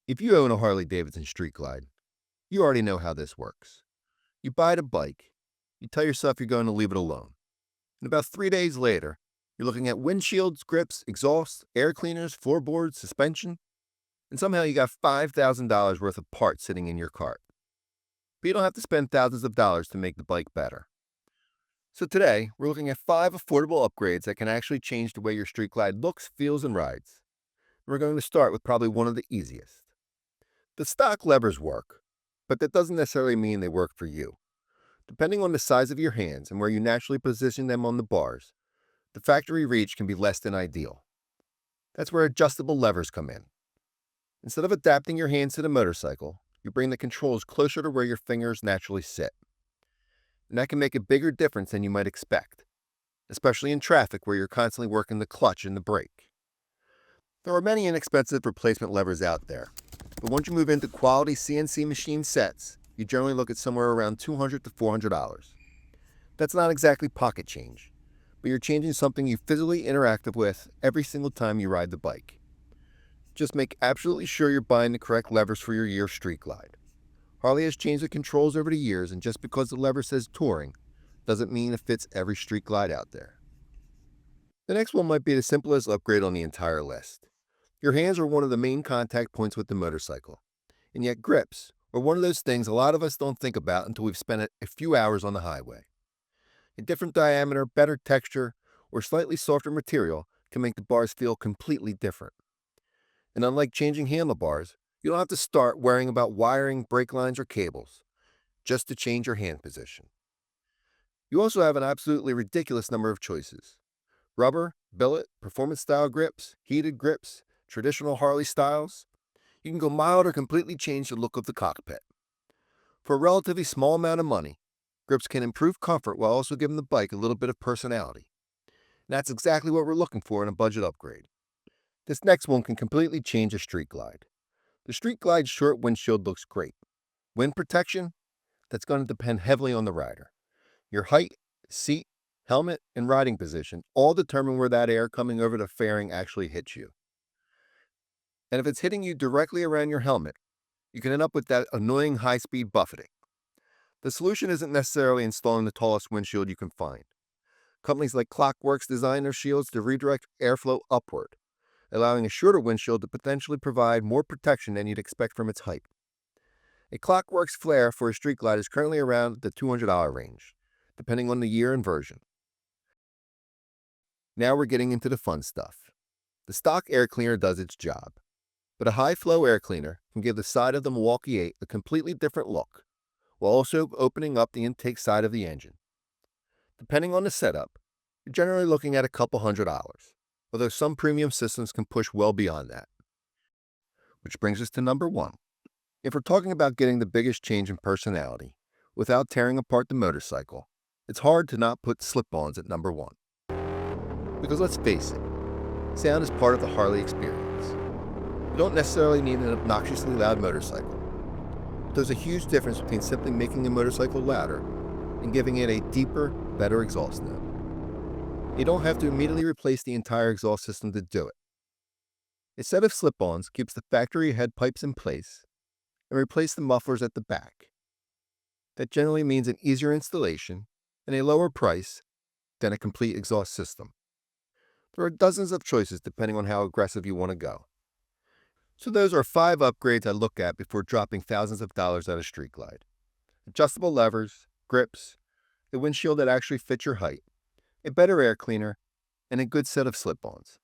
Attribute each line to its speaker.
Speaker 1: If you own a Harley-Davidson Street Glide, you already know how this works. You buy the bike, you tell yourself you're going to leave it alone. And about 3 days later, you're looking at windshields, grips, exhaust, air cleaners, floorboards, suspension, and somehow you got $5,000 worth of parts sitting in your cart. But you don't have to spend thousands of dollars to make the bike better. So today, we're looking at 5 affordable upgrades that can actually change the way your Street Glide looks, feels, and rides. We're going to start with probably one of the easiest. The stock levers work, but that doesn't necessarily mean they work for you. Depending on the size of your hands and where you naturally position them on the bars, the factory reach can be less than ideal. That's where adjustable levers come in. Instead of adapting your hands to the motorcycle, you bring the controls closer to where your fingers naturally sit. And that can make a bigger difference than you might expect, especially in traffic where you're constantly working the clutch and the brake. There are many inexpensive replacement levers out there, but once you move into quality CNC machine sets, you generally look at somewhere around $200 to $400. That's not exactly pocket change, but you're changing something you physically interact with every single time you ride the bike. Just make absolutely sure you're buying the correct levers for your Street Glide. Harley has changed the controls over the years, and just because the lever says touring, doesn't mean it fits every Street Glide out there. The next one might be the simplest upgrade on the entire list. Your hands are one of the main contact points with the motorcycle, and yet grips are one of those things a lot of us don't think about until we've spent a few hours on the highway. A different diameter, better texture, or slightly softer material can make the bars feel completely different. And unlike changing handlebars, you don't have to start worrying about wiring, brake lines, or cables, just to change your hand position. You also have an absolutely ridiculous number of choices. Rubber, billet, performance-style grips, heated grips, traditional Harley styles. You can go mild or completely change the look of the cockpit. For a relatively small amount of money, grips can improve comfort while also giving the bike a little bit of personality. And that's exactly what we're looking for in a budget upgrade. This next one can completely change a Street Glide. The Street Glide's short windshield looks great. Wind protection? That's going to depend heavily on the rider. Your height, seat, helmet, and riding position all determine where that air coming over the fairing actually hits you. And if it's hitting you directly around your helmet, you can end up with that annoying high-speed buffeting. The solution isn't necessarily installing the tallest windshield you can find. Companies like Clockworks design their shields to redirect airflow upward, allowing a shorter windshield to potentially provide more protection than you'd expect from its height. A Clockworks flare for a Street Glide is currently around the $200 range, depending on the year and version. Now we're getting into the fun stuff. The stock air cleaner does its job, but a high-flow air cleaner can give the side of the Milwaukee 8 a completely different look, while also opening up the intake side of the engine. Depending on the setup, you're generally looking at a couple $100, although some premium systems can push well beyond that. Which brings us to number 1. If we're talking about getting the biggest change in personality without tearing apart the motorcycle, it's hard to not put slip-ons at number 1. Because let's face it, sound is part of the Harley experience. You don't necessarily need an obnoxiously loud motorcycle. But there's a huge difference between simply making a motorcycle louder and giving it a deeper, better exhaust note. You don't have to immediately replace the entire exhaust system to do it. A set of slip-ons keeps the factory head pipes in place and replace the mufflers at the back. That generally means an easier installation and a lower price than a complete exhaust system. There are dozens of choices depending on how aggressive you want to go. So those are 5 upgrades I look at before dropping thousands of dollars at a Street Glide. Adjustable levers, grips, a windshield that actually fits your height, a better air cleaner, and a good set of slip-ons.